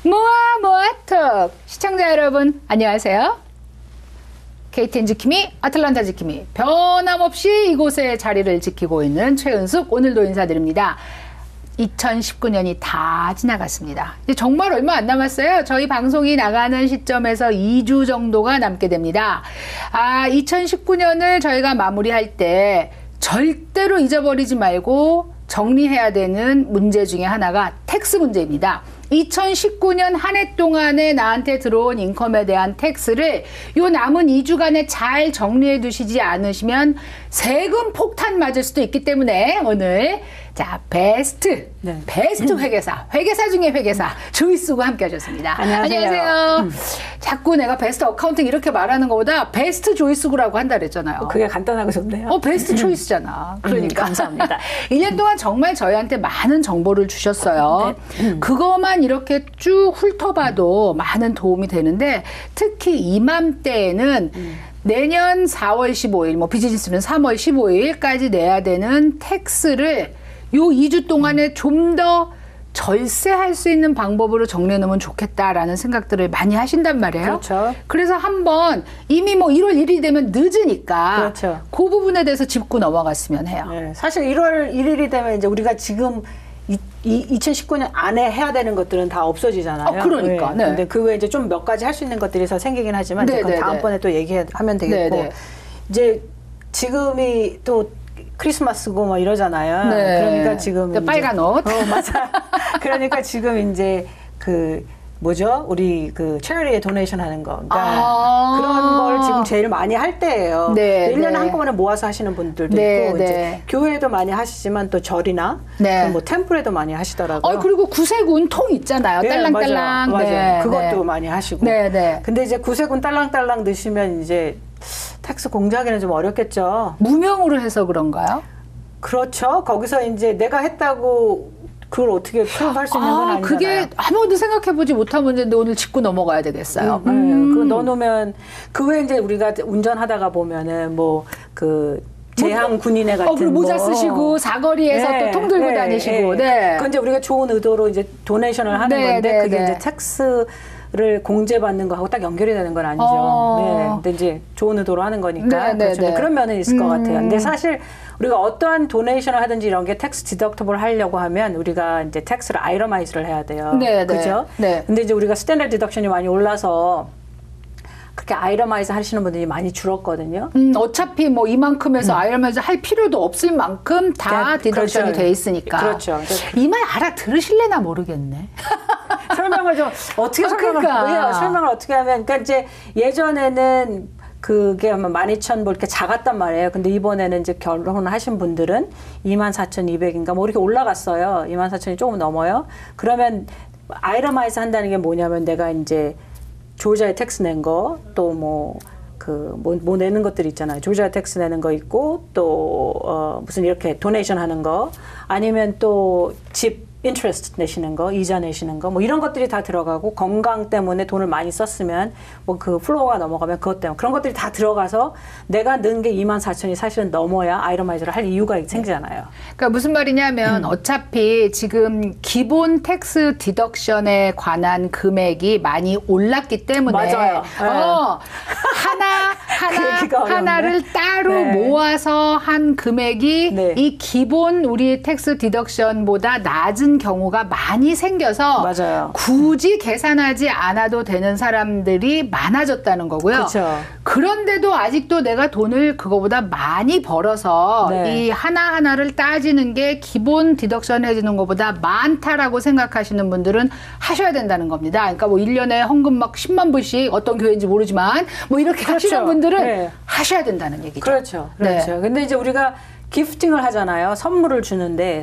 모아모아톡 시청자 여러분 안녕하세요. KTN 지킴이 아틀란타 지킴이 변함없이 이곳에 자리를 지키고 있는 최은숙 오늘도 인사드립니다. 2019년이 다 지나갔습니다. 이제 정말 얼마 안 남았어요. 저희 방송이 나가는 시점에서 2주 정도가 남게 됩니다. 2019년을 저희가 마무리할 때 절대로 잊어버리지 말고 정리해야 되는 문제 중에 하나가 텍스 문제입니다. 2019년 한 해 동안에 나한테 들어온 인컴에 대한 텍스를 요 남은 2주간에 잘 정리해 두시지 않으시면 세금 폭탄 맞을 수도 있기 때문에 오늘 자 베스트 회계사 중에 회계사 조이스고 함께 하셨습니다. 안녕하세요. 자꾸 내가 베스트 어카운팅 이렇게 말하는 것보다 베스트 조이스구라고 한다 그랬잖아요. 그게 간단하고 좋네요. 베스트 초이스잖아. 그러니까 감사합니다. 1년 동안 정말 저희한테 많은 정보를 주셨어요. 그것만 이렇게 쭉 훑어봐도 많은 도움이 되는데 특히 이맘때에는 내년 4월 15일, 뭐 비즈니스는 3월 15일까지 내야 되는 텍스를 요 2주 동안에 좀 더 절세할 수 있는 방법으로 정리해 놓으면 좋겠다라는 생각들을 많이 하신단 말이에요. 그렇죠. 그래서 한번 이미 뭐 1월 1일이 되면 늦으니까 그렇죠. 그 부분에 대해서 짚고 넘어갔으면 해요. 네, 사실 1월 1일이 되면 이제 우리가 지금 2019년 안에 해야 되는 것들은 다 없어지잖아요. 그러니까. 네. 근데 그 외에 이제 좀 몇 가지 할 수 있는 것들이 더 생기긴 하지만 그건 다음번에 또 얘기하면 되겠고. 네네. 이제 지금이 또 크리스마스고 뭐 이러잖아요. 네. 그러니까 지금 빨간 옷. 맞아. 그러니까 지금 이제 우리 체리티에 도네이션 하는 거. 그러니까 그런 걸 지금 제일 많이 할 때예요. 네, 1년에 네. 한꺼번에 모아서 하시는 분들도 네, 있고 네. 이제 교회도 많이 하시지만 또 절이나 네. 뭐 템플에도 많이 하시더라고요. 그리고 구세군 통 있잖아요. 네, 딸랑딸랑. 맞아요. 네, 그것도 네. 많이 하시고. 네, 네. 근데 이제 구세군 딸랑딸랑 넣으시면 이제 텍스 공제하기는 좀 어렵겠죠. 무명으로 해서 그런가요? 그렇죠. 거기서 이제 내가 했다고 그걸 어떻게 프로브할 수 있는 건 아니잖아요. 그게 아무도 생각해보지 못한 문제인데 오늘 짚고 넘어가야 되겠어요. 그거 넣어놓으면 그 외에 이제 우리가 운전하다가 보면은 제항 군인회 같은 모자 쓰시고 사거리에서 또 통 들고 다니시고. 네. 그건 이제 우리가 좋은 의도로 이제 도네이션을 하는 건데 그게 이제 텍스를 공제받는 거하고 딱 연결이 되는 건 아니죠. 네. 근데 이제 좋은 의도로 하는 거니까 그렇죠. 그런 면은 있을 것 같아요. 근데 사실 우리가 어떠한 도네이션을 하든지 이런 게 텍스 디덕터블 하려고 하면 우리가 이제 텍스를 아이러마이즈를 해야 돼요. 그죠? 네. 근데 이제 우리가 스탠다드 디덕션이 많이 올라서 그렇게 아이러마이즈 하시는 분들이 많이 줄었거든요. 어차피 뭐 이만큼에서 아이러마이즈 할 필요도 없을 만큼 다 디덕션이 돼 있으니까. 그렇죠. 이 말 알아들으실래나 모르겠네. 설명을 좀 어떻게 설명을 어떻게 하면 그러니까 이제 예전에는 그게 아마 12,000 뭐 이렇게 작았단 말이에요. 근데 이번에는 이제 결혼을 하신 분들은 24,200인가 뭐 이렇게 올라갔어요. 24,000이 조금 넘어요. 그러면 아이러마이즈 한다는 게 뭐냐면 내가 이제 조지아에 텍스 낸 거 또 뭐 내는 것들 있잖아요. 조지아 텍스 내는 거 있고 또 무슨 이렇게 도네이션 하는 거 아니면 또 집 인트레스트 내시는 거, 이자 내시는 거, 뭐 이런 것들이 다 들어가고 건강 때문에 돈을 많이 썼으면 뭐 그 플로어가 넘어가면 그것 때문에 그런 것들이 다 들어가서 내가 넣은 게 24,000이 사실은 넘어야 아이러마이즈를 할 이유가 생기잖아요. 그러니까 무슨 말이냐면 어차피 지금 기본 텍스 디덕션에 관한 금액이 많이 올랐기 때문에 맞아요. 하나를 따로 모아서 한 금액이 이 기본 우리 텍스 디덕션보다 낮은 경우가 많이 생겨서 맞아요. 굳이 계산하지 않아도 되는 사람들이 많아졌다는 거고요. 그쵸. 그런데도 아직도 내가 돈을 그거보다 많이 벌어서 이 하나하나를 따지는 게 기본 디덕션 해주는 것보다 많다라고 생각하시는 분들은 하셔야 된다는 겁니다. 그러니까 뭐 1년에 헌금 막 10만 불씩 어떤 교회인지 모르지만 뭐 이렇게 하시는 분들은 하셔야 된다는 얘기죠. 그렇죠. 근데 이제 우리가 기프팅을 하잖아요. 선물을 주는데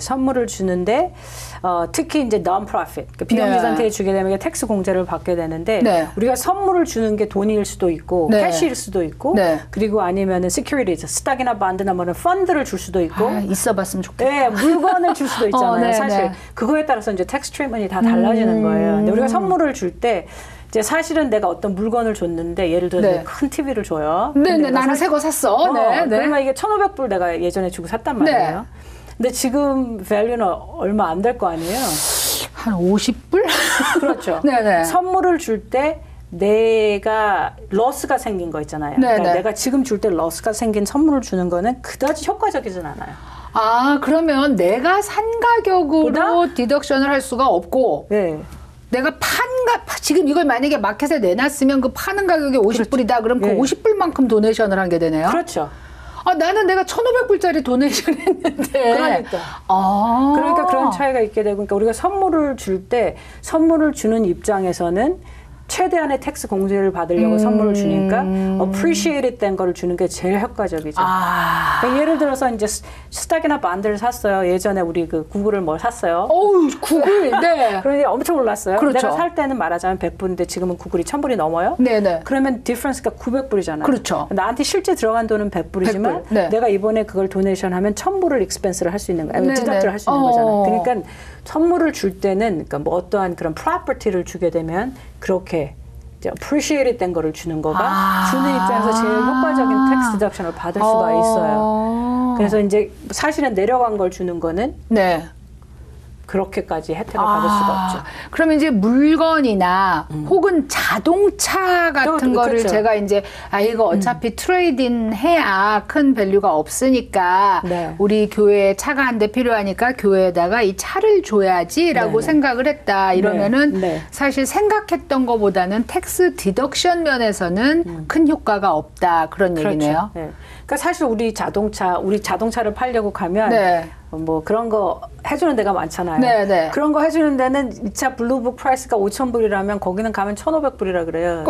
특히 이제 non-profit 비영리단체에 주게 되면 텍스 공제를 받게 되는데 우리가 선물을 주는 게 돈일 수도 있고 캐시일 수도 있고 그리고 아니면은 securities, 스탁이나 반드나 뭐는 펀드를 줄 수도 있고 있어봤으면 좋겠다. 물건을 줄 수도 있잖아요. 사실 그거에 따라서 이제 텍스 트리트먼트가 다 달라지는 거예요. 근데 우리가 선물을 줄 때 이제 사실은 내가 어떤 물건을 줬는데 예를 들어서 큰 TV를 줘요. 나는 새 거 샀어. 그러면 이게 1,500불 내가 예전에 주고 샀단 말이에요. 근데 지금 밸류는 얼마 안 될 거 아니에요? 한 50불? 그렇죠. 네네. 선물을 줄 때 내가 러스가 생긴 거 있잖아요. 그러니까 내가 지금 줄 때 러스가 생긴 선물을 주는 거는 그다지 효과적이진 않아요. 아, 그러면 내가 산 가격으로 디덕션을 할 수가 없고 네. 내가 지금 이걸 만약에 마켓에 내놨으면 그 파는 가격이 50불이다. 그럼 그 50불만큼 도네이션을 하게 되네요. 그렇죠. 아, 나는 내가 1,500불짜리 도네이션 했는데. 그러니까. 그러니까 그런 차이가 있게 되고, 그러니까 우리가 선물을 줄 때, 선물을 주는 입장에서는 최대한의 텍스 공제를 받으려고 선물을 주니까 appreciated 된 거를 주는 게 제일 효과적이죠. 그러니까 예를 들어서 이제 스탁이나 반드를 샀어요. 예전에 우리 그 구글을 뭘 샀어요. 어우, 구글. 네. 그런데 엄청 올랐어요. 그렇죠. 내가 살 때는 말하자면 100불인데 지금은 구글이 1000불이 넘어요. 네네. 그러면 디퍼런스가 900불이잖아요. 그렇죠. 나한테 실제 들어간 돈은 100불이지만 100불. 네. 내가 이번에 그걸 도네이션 하면 1000불을 익스펜스를 할 수 있는 거예요. 디덕트를 할 수 있는 거잖아요. 그러니까 선물을 줄 때는 그러니까 뭐 어떠한 그런 프로퍼티를 주게 되면 그렇게 이제 appreciated 된 거를 주는 거가 주는 입장에서 제일 효과적인 텍스 디덕션을 받을 수가 있어요. 그래서 이제 사실은 내려간 걸 주는 거는 네. 그렇게까지 혜택을 받을 수가 없죠. 그러면 이제 물건이나 혹은 자동차 같은 거를 그렇죠. 제가 이제 이거 어차피 트레이딩 해야 큰 밸류가 없으니까 네. 우리 교회에 차가 한 대 필요하니까 교회에다가 이 차를 줘야지라고 네. 생각을 했다. 이러면은 네. 사실 생각했던 것보다는 텍스 디덕션 면에서는 큰 효과가 없다. 그런 그렇죠. 얘기네요. 네. 그러니까 사실 우리 자동차를 팔려고 가면 네. 뭐 그런 거 해주는 데가 많잖아요. 네, 네. 그런 거 해주는 데는 이 차 블루북 프라이스가 5,000불이라면 거기는 가면 1,500불이라 그래요.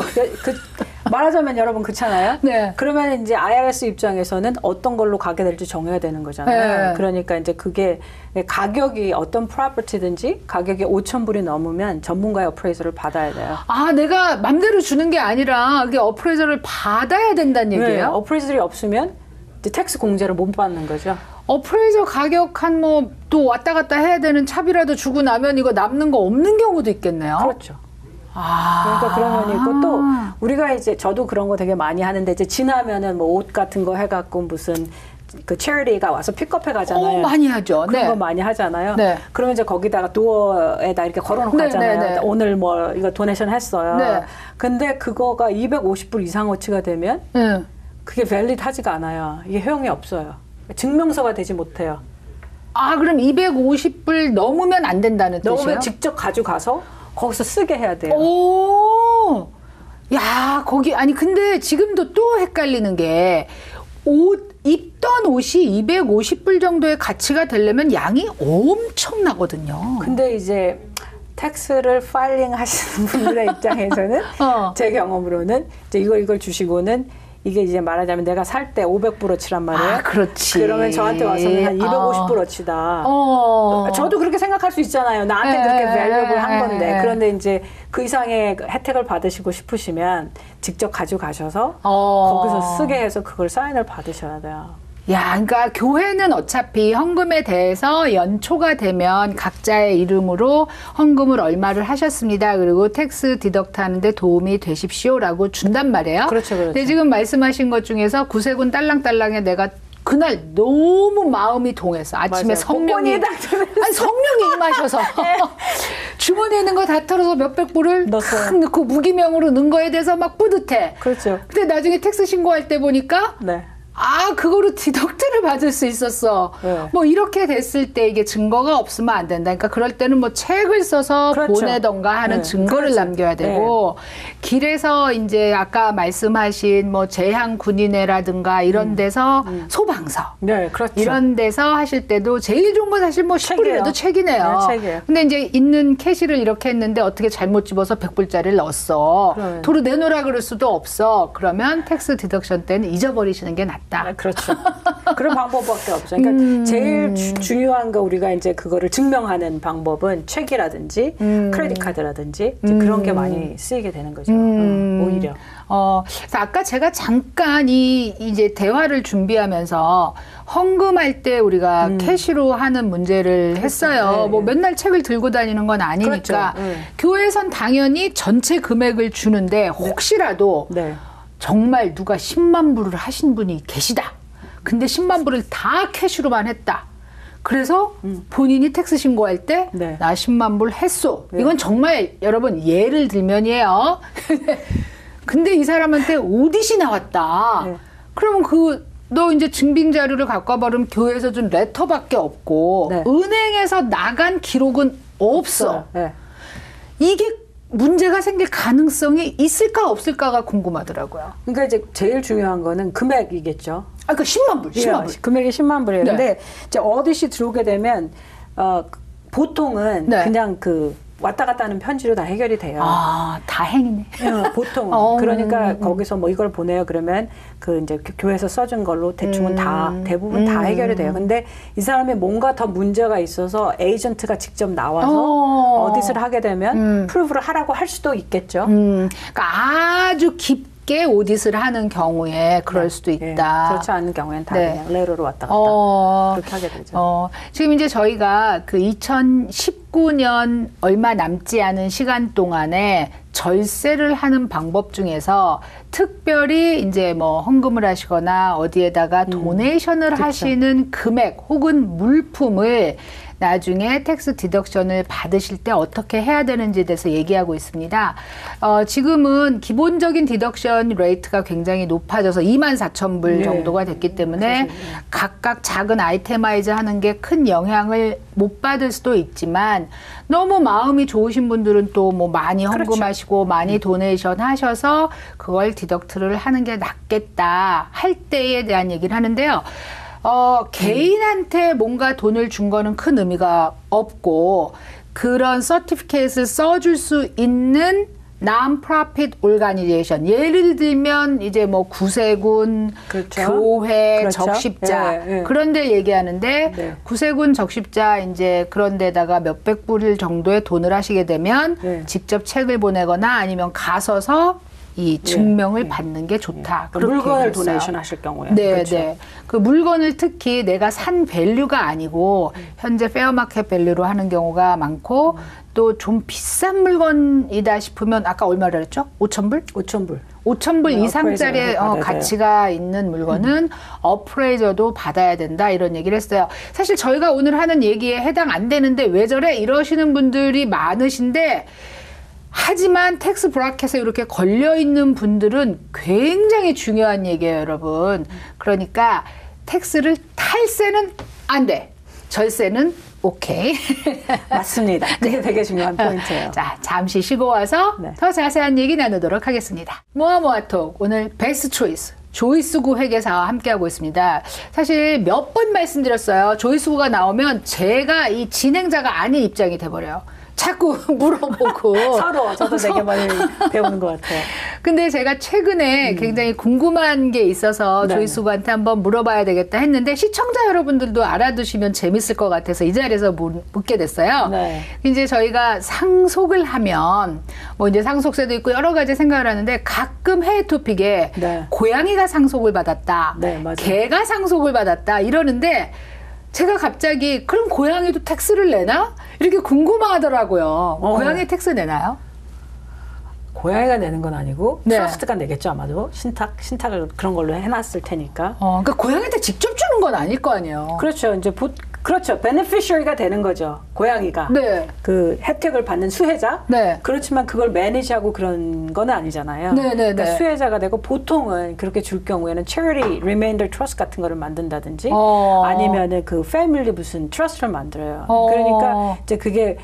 말하자면 여러분 그렇잖아요. 네. 그러면 이제 IRS 입장에서는 어떤 걸로 가게 될지 정해야 되는 거잖아요. 네. 그러니까 이제 그게 가격이 어떤 프로퍼티든지 가격이 5,000불이 넘으면 전문가의 어프레이저를 받아야 돼요. 내가 맘대로 주는 게 아니라 그게 어프레이저를 받아야 된다는 얘기예요? 네. 어프레이저이 없으면 이제 텍스 공제를 못 받는 거죠. 어프레이저 가격 한 또 왔다 갔다 해야 되는 차비라도 주고 나면 이거 남는 거 없는 경우도 있겠네요. 그렇죠. 그러니까 그런 면이 있고 또 우리가 이제 저도 그런 거 되게 많이 하는데 이제 지나면은 뭐 옷 같은 거 해갖고 무슨 그 체리티가 와서 픽업해 가잖아요. 많이 하죠. 그런 네. 거 많이 하잖아요. 네. 그러면 이제 거기다가 도어에다 이렇게 걸어놓고 네, 가잖아요. 네, 네. 오늘 뭐 이거 도네이션 했어요. 네. 근데 그거가 250불 이상어치가 되면 그게 밸리드 하지가 않아요. 이게 효용이 없어요. 증명서가 되지 못해요. 그럼 250불 넘으면 안 된다는 뜻이에요? 넘으면 직접 가져가서 거기서 쓰게 해야 돼요. 오, 야, 근데 지금도 또 헷갈리는 게 입던 옷이 250불 정도의 가치가 되려면 양이 엄청나거든요. 근데 이제 텍스를 파일링 하시는 분들의 입장에서는 제 경험으로는 이제 이걸 주시고는 이게 이제 말하자면 내가 살 때 500불어치란 말이에요. 그렇지. 그러면 저한테 와서는 한 250불어치다. 저도 그렇게 생각할 수 있잖아요. 나한테 그렇게 밸류able 한 건데. 그런데 이제 그 이상의 혜택을 받으시고 싶으시면 직접 가져가셔서 거기서 쓰게 해서 그걸 사인을 받으셔야 돼요. 그러니까 교회는 어차피 헌금에 대해서 연초가 되면 각자의 이름으로 헌금을 얼마를 하셨습니다. 그리고 텍스 디덕트 하는데 도움이 되십시오라고 준단 말이에요. 그렇죠. 근데 지금 말씀하신 것 중에서 구세군 딸랑딸랑에 내가 그날 너무 마음이 동해서 아침에 성령이 임하셔서 주머니에 있는 거 다 털어서 몇백 불을 탁 넣고 무기명으로 넣은 거에 대해서 막 뿌듯해. 그렇죠. 근데 나중에 텍스 신고할 때 보니까 그거로 디덕트를 받을 수 있었어. 네. 뭐 이렇게 됐을 때 이게 증거가 없으면 안 된다. 그러니까 그럴 때는 뭐 책을 써서 보내던가 하는 증거를 남겨야 되고 길에서 이제 아까 말씀하신 뭐 재향 군인회라든가 이런 데서 소방서 그렇죠. 이런 데서 하실 때도 제일 좋은 건 사실 뭐 10불이라도 책이네요. 책이에요. 근데 이제 있는 캐시를 이렇게 했는데 어떻게 잘못 집어서 100불짜리를 넣었어. 도로 내놓으라 그럴 수도 없어. 그러면 텍스 디덕션 때는 잊어버리시는 게 낫다. 그렇죠. 그런 방법밖에 없죠. 그러니까 제일 중요한 거 우리가 이제 그거를 증명하는 방법은 책이라든지 크레딧 카드라든지 이제 그런 게 많이 쓰이게 되는 거죠. 오히려. 그래서 아까 제가 잠깐 이제 대화를 준비하면서 헌금할 때 우리가 캐시로 하는 문제를 했어요. 뭐 맨날 책을 들고 다니는 건 아니니까. 그렇죠. 교회에선 당연히 전체 금액을 주는데 혹시라도 정말 누가 10만 불을 하신 분이 계시다. 근데 10만 불을 다 캐시로만 했다. 그래서 본인이 텍스 신고할 때 네. 나 10만 불 했소. 네. 이건 정말 여러분 예를 들면이에요. 근데 이 사람한테 오디시 나왔다. 네. 그러면 너 이제 증빙 자료를 갖고 와버리면 교회에서 준 레터밖에 없고 네. 은행에서 나간 기록은 없어. 네. 이게 문제가 생길 가능성이 있을까 없을까가 궁금하더라고요. 그러니까 이제 제일 중요한 거는 금액이겠죠. 그 10만 불, 10만 불. 금액이 10만 불이에요. 네. 근데 이제 오디시 들어오게 되면 보통은 네. 그냥 왔다 갔다 하는 편지로 다 해결이 돼요. 다행이네. 보통은. 그러니까 거기서 뭐 이걸 보내요. 그러면 이제 교회에서 써준 걸로 대충은 대부분 다 해결이 돼요. 근데 이 사람이 뭔가 더 문제가 있어서 에이전트가 직접 나와서 어디스를 하게 되면 프루프를 하라고 할 수도 있겠죠. 그러니까 아주 깊게 오디스를 하는 경우에 그럴 수도 있다. 그렇지 않은 경우에는 다 네. 그냥 레로로 왔다 갔다 그렇게 하게 되죠. 지금 이제 저희가 2019년 얼마 남지 않은 시간 동안에 절세를 하는 방법 중에서 특별히 이제 뭐 헌금을 하시거나 어디에다가 도네이션을 그쵸. 하시는 금액 혹은 물품을 나중에 텍스 디덕션을 받으실 때 어떻게 해야 되는지에 대해서 얘기하고 있습니다. 지금은 기본적인 디덕션 레이트가 굉장히 높아져서 24,000불 정도가 됐기 때문에 각각 작은 아이테마이즈 하는 게 큰 영향을 못 받을 수도 있지만 너무 마음이 좋으신 분들은 또 뭐 많이 헌금하시고 많이 도네이션 하셔서 그걸 디덕트를 하는 게 낫겠다 할 때에 대한 얘기를 하는데요. 개인한테 뭔가 돈을 준 거는 큰 의미가 없고 그런 서티피케이트를 써줄 수 있는 non-profit organization 예를 들면 이제 뭐 구세군, 그렇죠. 교회, 그렇죠. 적십자 예, 예. 그런 데 얘기하는데 네. 구세군, 적십자 이제 그런 데다가 몇백 불 정도의 돈을 하시게 되면 네. 직접 책을 보내거나 아니면 가서서 이 증명을 받는 게 좋다. 그렇게 물건을 얘기했어요. 도네이션 하실 경우에. 네, 그렇죠. 네. 그 물건을 특히 내가 산 밸류가 아니고 현재 페어마켓 밸류로 하는 경우가 많고 또 좀 비싼 물건이다 싶으면 아까 얼마를 했죠? 5,000불? 5,000불. 5,000불 이상짜리의 가치가 있는 물건은 어프레이저도 받아야 된다 이런 얘기를 했어요. 사실 저희가 오늘 하는 얘기에 해당 안 되는데 왜 저래? 이러시는 분들이 많으신데 하지만 텍스 브라켓에 이렇게 걸려있는 분들은 굉장히 중요한 얘기예요, 여러분. 그러니까 텍스를 탈세는 안 돼. 절세는 오케이. 맞습니다. 그게 되게 중요한 포인트예요. 자, 잠시 쉬고 와서 더 자세한 얘기 나누도록 하겠습니다. 모아모아톡 오늘 베스트 초이스. 조이스구 회계사와 함께하고 있습니다. 사실 몇 번 말씀드렸어요. 조이스구가 나오면 제가 이 진행자가 아닌 입장이 돼버려요. 자꾸 물어보고. 서로 저도 되게 많이 배우는 것 같아요. 근데 제가 최근에 굉장히 궁금한 게 있어서 조이스구한테 한번 물어봐야 되겠다 했는데 시청자 여러분들도 알아두시면 재밌을 것 같아서 이 자리에서 묻게 됐어요. 네. 이제 저희가 상속을 하면 뭐 이제 상속세도 있고 여러 가지 생각을 하는데 가끔 해외 토픽에 네. 고양이가 상속을 받았다. 네, 맞아요. 개가 상속을 받았다. 이러는데 제가 갑자기 그럼 고양이도 텍스를 내나? 이렇게 궁금하더라고요. 고양이 텍스 내나요? 고양이가 내는 건 아니고 네. 트러스트가 내겠죠 아마도 신탁을 그런 걸로 해놨을 테니까. 그러니까 고양이한테 직접 주는 건 아닐 거 아니에요. 그렇죠. 이제 그렇죠. 베네피셔리가 되는 거죠. 고양이가. 네. 그 혜택을 받는 수혜자. 네. 그렇지만 그걸 매니지하고 그런 건 아니잖아요. 네, 네, 그러니까 네. 수혜자가 되고 보통은 그렇게 줄 경우에는 charity remainder trust 같은 거를 만든다든지 아니면은 그 패밀리 무슨 트러스트를 만들어요. 그러니까 이제 그게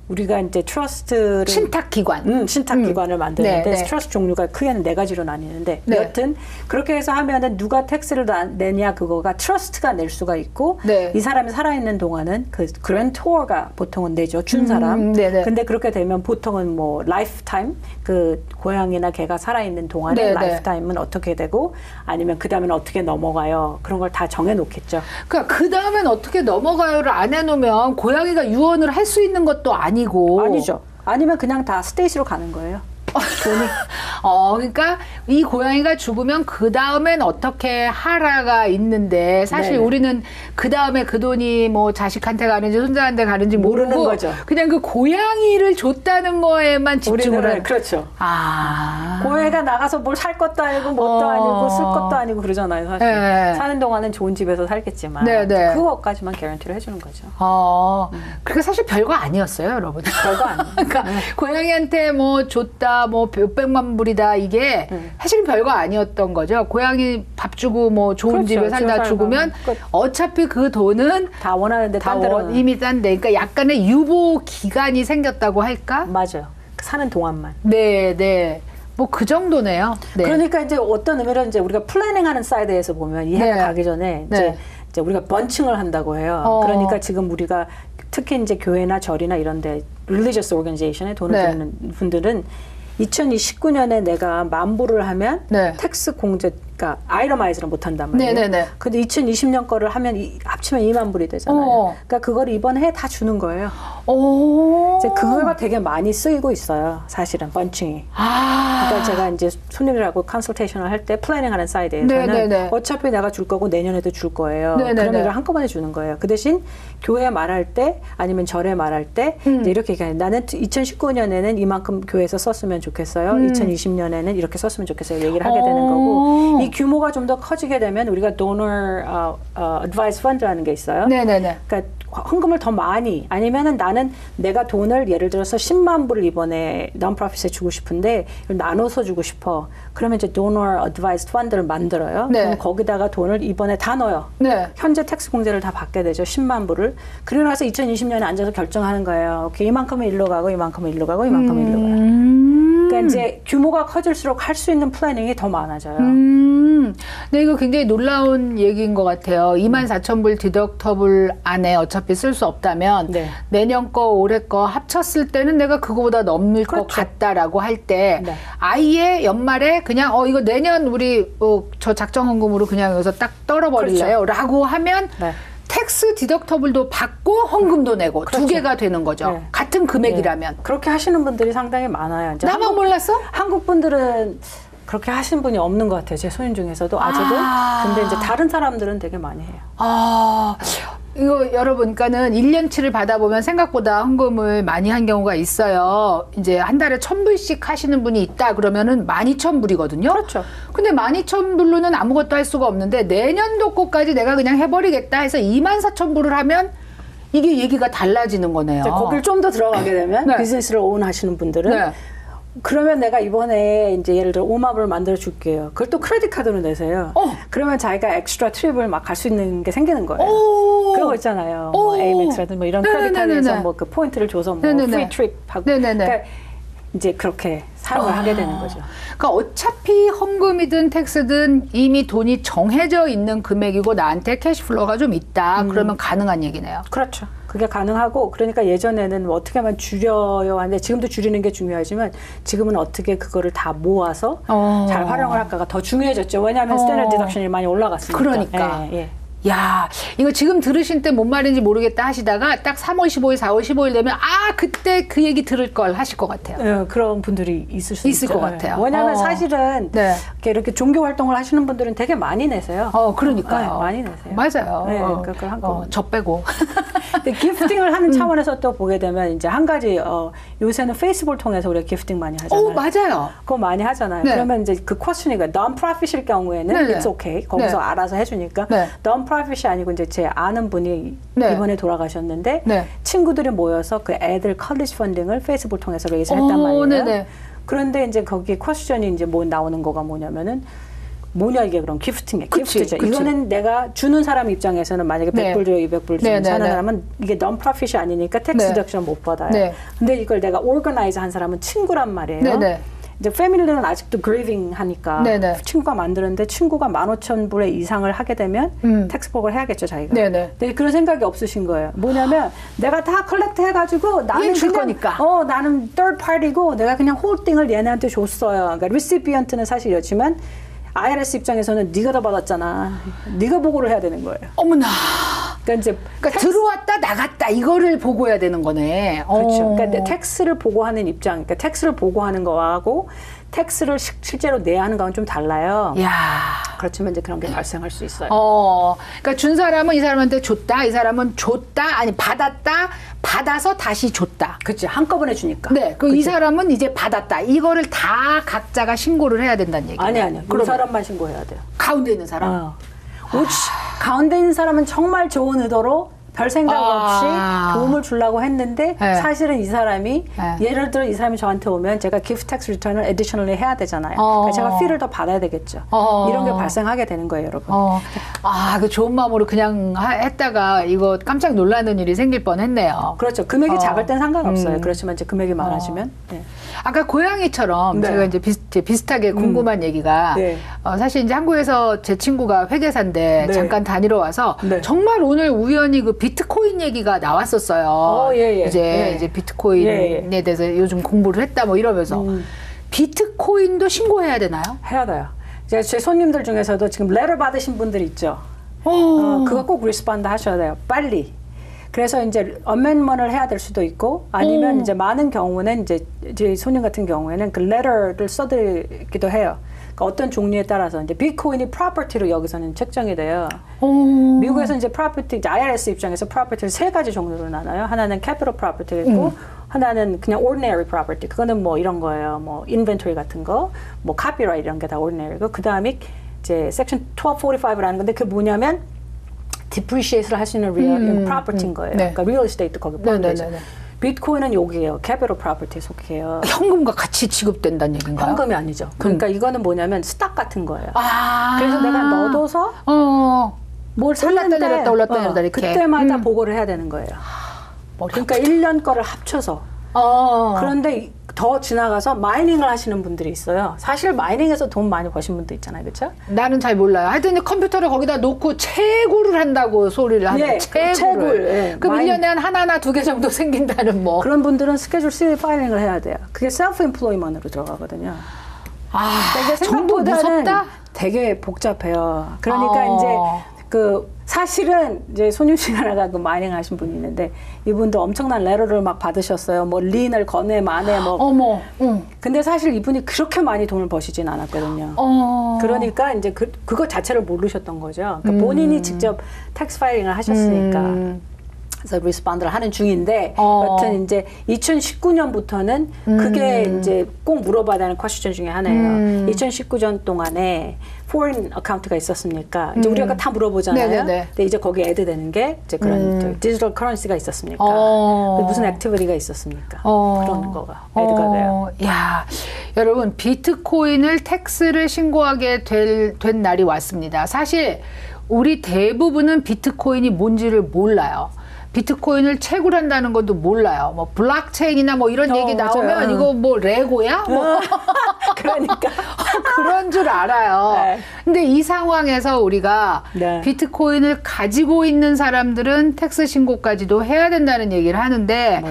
우리가 이제 트러스트를 신탁기관. 신탁기관을 만드는데 네, 네. 트러스트 종류가 크게는 4가지로 나뉘는데 네. 여튼 그렇게 해서 하면은 누가 텍스를 내냐 그거가 트러스트가 낼 수가 있고 네. 이 사람이 살아있는 동안은 그 그랜토어가 보통은 내죠 준 사람. 네네. 근데 그렇게 되면 보통은 뭐 라이프타임 그 고양이나 개가 살아있는 동안에 네네. 라이프타임은 어떻게 되고 아니면 그 다음에는 어떻게 넘어가요 그런 걸 다 정해놓겠죠. 그러니까 그 다음엔 어떻게 넘어가요를 안 해놓으면 고양이가 유언을 할 수 있는 것도 아니고. 아니죠. 아니면 그냥 다 스테이시로 가는 거예요. 돈이. 그러니까 이 고양이가 죽으면 그 다음엔 어떻게 하라가 있는데 사실 네네. 우리는 그 다음에 그 돈이 뭐 자식한테 가는지 손자한테 가는지 모르는 모르고 거죠. 그냥 그 고양이를 줬다는 거에만 집중을 우리는 해. 그렇죠. 아. 고양이가 나가서 뭘 살 것도 아니고 뭣도 아니고 쓸 것도 아니고 그러잖아요. 사실 네. 사는 동안은 좋은 집에서 살겠지만 네네. 그거까지만 개런티를 해주는 거죠. 그게 사실 별거 아니었어요, 여러분. 별거 아니에요. 그러니까 고양이한테 뭐 줬다, 뭐 몇백만 불이다 이게 사실은 별거 아니었던 거죠. 고양이 밥 주고 뭐 좋은 그렇죠. 집에 살다 죽으면 끝. 어차피 그 돈은 다 원하는데 다 딴 데로 이미 딴데. 그러니까 약간의 유보 기간이 생겼다고 할까? 맞아요. 사는 동안만. 네, 네. 뭐 그 정도네요. 네. 그러니까 이제 어떤 의미로 이제 우리가 플래닝하는 사이드에서 보면 이해가 네. 가기 전에 네. 이제 우리가 번칭을 한다고 해요. 그러니까 지금 우리가 특히 이제 교회나 절이나 이런데 religious organization에 돈을 네. 드리는 분들은 2019년에 내가 10,000불을 하면 네. 텍스 공제, 그러니까 아이러마이즈를 못 한단 말이에요. 네네네. 근데 2020년 거를 하면 합치면 20,000불이 되잖아요. 그러니까 그걸 이번 해에 다 주는 거예요. 이제 그거가 되게 많이 쓰이고 있어요. 사실은 번칭이. 그러니까 제가 이제 손님들하고 컨설테이션을 할 때 플래닝하는 사이드에서는 네네네. 어차피 내가 줄 거고 내년에도 줄 거예요. 네네네. 그러면 이걸 한꺼번에 주는 거예요. 그 대신 교회 말할 때 아니면 절에 말할 때 이제 이렇게 얘기해요. 나는 2019년에는 이만큼 교회에서 썼으면 좋겠어요. 2020년에는 이렇게 썼으면 좋겠어요. 얘기를 하게 되는 거고 이 규모가 좀 더 커지게 되면 우리가 donor advice fund라는 게 있어요. 네네네. 그러니까 헌금을 더 많이 아니면은 나는 내가 돈을 예를 들어서 10만 불을 이번에 non-profit에 주고 싶은데 이걸 나눠서 주고 싶어. 그러면 이제 donor advised fund를 만들어요. 네. 그럼 거기다가 돈을 이번에 다 넣어요. 네. 현재 텍스 공제를 다 받게 되죠. 10만 불을. 그러고 나서 2020년에 앉아서 결정하는 거예요. 오케이, 이만큼은 일로 가고 이만큼은 일로 가고 이만큼은 일로 가요. 그러니까 이제 규모가 커질수록 할 수 있는 플래닝이 더 많아져요. 네, 이거 굉장히 놀라운 얘기인 것 같아요. 24,000불 디덕터블 안에 어차피 쓸 수 없다면 네. 내년 거, 올해 거 합쳤을 때는 내가 그거보다 넘을 것 그렇죠. 같다라고 할 때 네. 아예 연말에 그냥 이거 내년 우리 저 작정헌금으로 그냥 여기서 딱 떨어버릴래요? 라고 하면 네. 텍스 디덕터블도 받고 헌금도 내고 두 그렇죠. 개가 되는 거죠. 네. 같은 금액이라면. 그렇게 하시는 분들이 상당히 많아요. 이제 나만 몰랐어? 한국 분들은 그렇게 하신 분이 없는 것 같아요. 제 손님 중에서도 아직은. 근데 이제 다른 사람들은 되게 많이 해요. 이거 여러분, 그러니까는 1년치를 받아보면 생각보다 헌금을 많이 한 경우가 있어요. 이제 한 달에 1,000불씩 하시는 분이 있다 그러면은 12,000불이거든요. 그렇죠. 근데 12,000불로는 아무것도 할 수가 없는데 내년도 거까지 내가 그냥 해버리겠다 해서 24,000불을 하면 이게 얘기가 달라지는 거네요. 이제 거길 좀 더 들어가게 되면 네. 비즈니스를 오운하시는 분들은 네. 그러면 내가 이번에 이제 예를 들어 5만 불을 만들어 줄게요. 그걸 또 크레딧 카드로 내세요. 그러면 자기가 엑스트라 트립을 막 갈 수 있는 게 생기는 거예요. 그런 거 있잖아요. 뭐 에이맥스라든지 뭐 이런 크레딧 카드에서 뭐 그 포인트를 줘서 뭐 프리 트립 하고. 그러니까 이제 그렇게 사용을 하게 되는 거죠. 그러니까 어차피 헌금이든 텍스든 이미 돈이 정해져 있는 금액이고 나한테 캐시플로우가 좀 있다. 그러면 가능한 얘기네요. 그렇죠. 그게 가능하고 그러니까 예전에는 뭐 어떻게 하면 줄여야 하는데 지금도 줄이는 게 중요하지만 지금은 어떻게 그거를 다 모아서 잘 활용을 할까가 더 중요해졌죠. 왜냐하면 스탠더드 디덕션이 많이 올라갔으니까. 그러니까. 예. 야, 이거 지금 들으신 때 뭔 말인지 모르겠다 하시다가 딱 3월 15일, 4월 15일 되면 그때 그 얘기 들을 걸 하실 것 같아요. 네, 그런 분들이 있을 있을 것 같아요. 왜냐하면 사실은 네. 이렇게 종교 활동을 하시는 분들은 되게 많이 내세요. 그러니까요. 네, 많이 내세요. 맞아요. 네, 그걸 한꺼번에. 저 빼고. 근데 기프팅을 하는 차원에서 또 보게 되면 이제 한 가지 요새는 페이스북을 통해서 우리가 기프팅 많이 하잖아요. 맞아요. 그거 많이 하잖아요. 네. 그러면 이제 그 퀘스천이가 non-profit일 경우에는 네네. it's okay. 거기서 네. 알아서 해주니까 네. non-profit이 아니고 이제 제 아는 분이 네. 이번에 돌아가셨는데 네. 친구들이 모여서 그 애들 컬리지 펀딩을 페이스북을 통해서 레이즈를 했단 말이에요. 네네. 그런데 이제 거기 퀘스천이 이제 뭐 나오는 거가 뭐냐면은 뭐냐 이게 그럼 기프팅이에요. 그치, 기프트죠. 그치. 이거는 내가 주는 사람 입장에서는 만약에 100불 줘요, 200불 주는 사람은 이게 non-profit이 아니니까 텍스 디덕션 못 받아요. 네. 근데 이걸 내가 organize 한 사람은 친구란 말이에요. 네네. 이제 패밀리는 아직도 그레이빙 하니까 네네. 친구가 만드는데 친구가 15,000불의 이상을 하게 되면 텍스복을 해야겠죠 자기가. 네네. 근데 그런 생각이 없으신 거예요. 뭐냐면 내가 다 컬렉트 해가지고 나는 줄 그냥 거니까. 나는 third party고 내가 그냥 홀딩을 얘네한테 줬어요. 그러니까 리시피언트는 사실 이렇지만 IRS 입장에서는 네가 더 받았잖아. 네가 보고를 해야 되는 거예요. 어머나. 그러니까 들어왔다 나갔다 이거를 보고해야 되는 거네. 그렇죠. 그러니까 텍스를 보고하는 입장, 그러니까 텍스를 보고하는 거하고 텍스를 실제로 내야 하는 거는 좀 달라요. 야. 그렇지만 이제 그런 게 발생할 수 있어요. 그러니까 준 사람은 이 사람한테 줬다, 이 사람은 줬다, 아니 받았다, 받아서 다시 줬다. 그렇지. 한꺼번에 주니까. 네, 이 사람은 이제 받았다. 이거를 다 각자가 신고를 해야 된다는 얘기예요. 아니요. 그 사람만 신고해야 돼요. 가운데 있는 사람. 가운데 있는 사람은 정말 좋은 의도로 별 생각 없이 도움을 주려고 했는데 사실은 이 사람이 예를 들어 이 사람이 저한테 오면 제가 gift tax return을 additionally 해야 되잖아요. 그러니까 제가 fee를 더 받아야 되겠죠. 이런 게 발생하게 되는 거예요, 여러분. 그 좋은 마음으로 그냥 했다가 이거 깜짝 놀라는 일이 생길 뻔했네요. 그렇죠. 금액이 작을 땐 상관없어요. 그렇지만 이제 금액이 많아지면. 네. 아까 고양이처럼 제가 이제 비슷하게 궁금한 얘기가 사실 이제 한국에서 제 친구가 회계사인데 잠깐 다니러 와서 정말 오늘 우연히 그 비트코인 얘기가 나왔었어요. 이제 비트코인에 대해서 요즘 공부를 했다 뭐 이러면서 비트코인도 신고해야 되나요? 해야 돼요. 제 손님들 중에서도 지금 레터 받으신 분들 있죠. 그거 꼭 리스폰드 하셔야 돼요. 빨리. 그래서 이제 어멘먼을 해야 될 수도 있고 아니면 이제 많은 경우는 이제 제 손님 같은 경우에는 그 레터를 써드리기도 해요. 그러니까 어떤 종류에 따라서 이제 비트코인이 프로퍼티로 여기서는 책정이 돼요. 미국에서 이제 프로퍼티, IRS 입장에서 프로퍼티를 세 가지 종류로 나눠요. 하나는 캐피털 프로퍼티가 있고 하나는 그냥 ordinary property. 그거는 뭐 이런 거예요. 뭐 inventory 같은 거, 뭐 copyright 이런 게 다 ordinary고 그 다음에 이제 section 1245라는 건데 그게 뭐냐면 depreciate를 할 수 있는 real property인 거예요. 그러니까 real estate 거기 포함되죠. 비트코인은 여기에요. 캐피털 프로퍼티에 속해요. 현금과 같이 지급된다는 얘기인가요? 현금이 아니죠. 그러니까 이거는 뭐냐면 스탁 같은 거예요. 그래서 내가 넣어둬서 뭘 샀는데 올랐다 내렸다 이렇게. 그때마다 보고를 해야 되는 거예요. 그러니까 1년 거를 합쳐서. 그런데 더 지나가서 마이닝을 하시는 분들이 있어요. 사실 마이닝에서 돈 많이 버신 분도 있잖아요. 그렇죠? 나는 잘 몰라요. 하여튼 컴퓨터를 거기다 놓고 채굴을 한다고 소리를 하는 채굴. 그럼 1년에 하나, 2개 정도 생긴다는 뭐. 그런 분들은 스케줄 C 파일링을 해야 돼요. 그게 셀프 임플로이먼으로 들어가거든요. 생각보다는 무섭다? 되게 복잡해요. 그러니까 이제 사실은 이제 손님 중 하나가 그 마이닝 하신 분이 있는데 이분도 엄청난 레터를 막 받으셨어요. 뭐 린을 거네 마네 뭐. 근데 사실 이분이 그렇게 많이 돈을 버시진 않았거든요. 그러니까 이제 그거 자체를 모르셨던 거죠. 그러니까 본인이 직접 텍스 파일링을 하셨으니까. 그래서 리스폰드를 하는 중인데 여튼 이제 2019년부터는 그게 이제 꼭 물어봐야 되는 퀘스천 중에 하나예요. 2019년 동안에 foreign account가 있었습니까? 이제 우리가 다 물어보잖아요. 근데 이제 거기에 애드 되는 게 이제 그런 디지털 커런시가 있었습니까? 무슨 액티비티가 있었습니까? 그런 거가 애드가 돼요. 야, 여러분 비트코인을 텍스를 신고하게 된 날이 왔습니다. 사실 우리 대부분은 비트코인이 뭔지를 몰라요. 비트코인을 채굴한다는 것도 몰라요. 뭐 블록체인이나 뭐 이런 얘기 나오면 이거 뭐 레고야? 뭐 그러니까 그런 줄 알아요. 근데 이 상황에서 우리가 비트코인을 가지고 있는 사람들은 텍스 신고까지도 해야 된다는 얘기를 하는데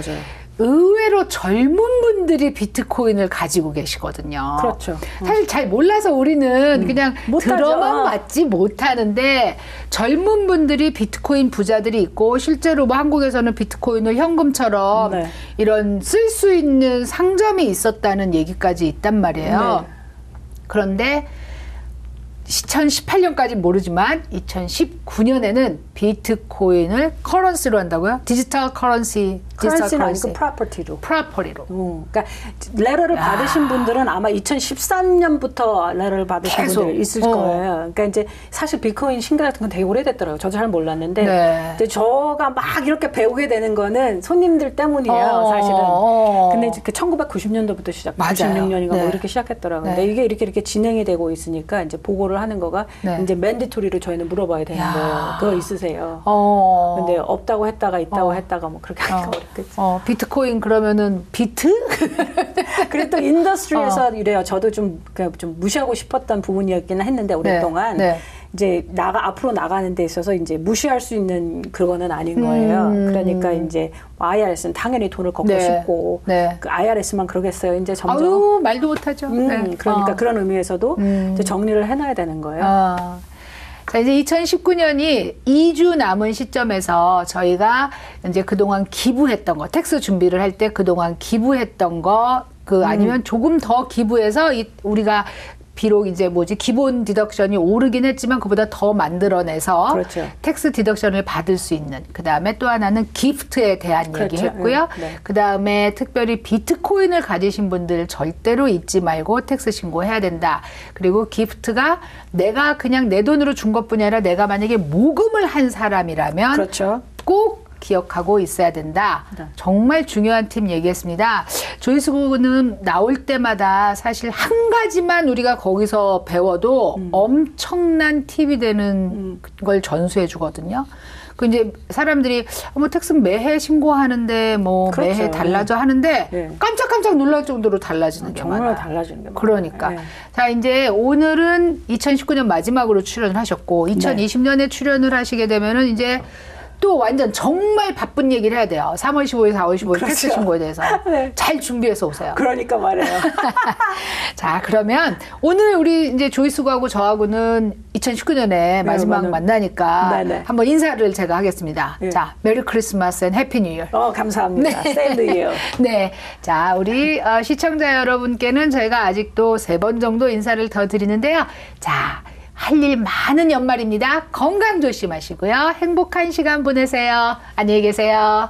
의외로 젊은 분들이 비트코인을 가지고 계시거든요. 그렇죠. 사실 잘 몰라서 우리는 그냥 들어만 맞지 못하는데 젊은 분들이 비트코인 부자들이 있고 실제로 뭐 한국에서는 비트코인을 현금처럼 이런 쓸 수 있는 상점이 있었다는 얘기까지 있단 말이에요. 그런데 2018년까지 모르지만 2019년에는 비트코인을 커런시로 한다고요? 디지털 커런시. 커런시는 아니고 프로퍼티로. 그러니까 레터를 받으신 분들은 아마 2013년부터 레터를 받으신 분들 있을 거예요. 그러니까 이제 사실 비트코인 신고 같은 건 되게 오래됐더라고요. 저도 잘 몰랐는데 이제 저가 막 이렇게 배우게 되는 거는 손님들 때문이에요. 사실은. 근데 이제 1990년도부터 시작. 96년인가 뭐 이렇게 시작했더라고요. 근데 이게 이렇게 진행이 되고 있으니까 이제 보고를 하는 거가 이제 맨디토리로 저희는 물어봐야 되는 거예요. 그거 있으세요? 근데 없다고 했다가 있다고 했다가 뭐 그렇게 하니까 어렵겠죠. 비트코인 그러면은 비트? 그리고 또 인더스트리에서 이래요. 저도 좀 무시하고 싶었던 부분이었긴 했는데 오랫동안 이제 앞으로 나가는 데 있어서 이제 무시할 수 있는 그거는 아닌 거예요. 그러니까 이제 IRS는 당연히 돈을 걷고 싶고 그 IRS만 그러겠어요. 이제 점점 말도 못하죠. 그러니까 그런 의미에서도 이제 정리를 해놔야 되는 거예요. 자, 이제 2019년이 2주 남은 시점에서 저희가 이제 그동안 기부했던 거, 텍스 준비를 할 때 그동안 기부했던 거, 아니면 조금 더 기부해서 우리가 비록 이제 기본 디덕션이 오르긴 했지만 그보다 더 만들어내서 그렇죠. 텍스 디덕션을 받을 수 있는. 그 다음에 또 하나는 기프트에 대한 그렇죠. 얘기했고요. 네. 그 다음에 특별히 비트코인을 가지신 분들 절대로 잊지 말고 텍스 신고해야 된다. 그리고 기프트가 내가 그냥 내 돈으로 준 것뿐이 아니라 내가 만약에 모금을 한 사람이라면 그렇죠. 꼭 기억하고 있어야 된다. 네. 정말 중요한 팁 얘기했습니다. 조회수는 나올 때마다 사실 한 가지만 우리가 거기서 배워도 엄청난 팁이 되는 걸 전수해 주거든요. 그 이제 사람들이 텍스 매해 신고하는데 그렇죠. 매해 달라져 하는데 네. 깜짝깜짝 놀랄 정도로 달라지는 게 정말 많아요. 달라지는 게 많아요. 그러니까. 네. 자, 이제 오늘은 2019년 마지막으로 출연을 하셨고 2020년에 출연을 하시게 되면은 이제 또 완전 정말 바쁜 얘기를 해야 돼요. 3월 15일, 4월 15일 그렇죠. 텍스 신고에 대해서 네. 잘 준비해서 오세요. 그러니까 말이에요. 자, 그러면 오늘 우리 이제 조이수하고 저하고는 2019년에 마지막 만나니까 네네. 한번 인사를 제가 하겠습니다. 네. 자, 메리 크리스마스 앤 해피 뉴 이어. 감사합니다. Same to you. 네. 자, 우리 시청자 여러분께는 저희가 아직도 3번 정도 인사를 더 드리는데요. 자, 할 일 많은 연말입니다. 건강 조심하시고요. 행복한 시간 보내세요. 안녕히 계세요.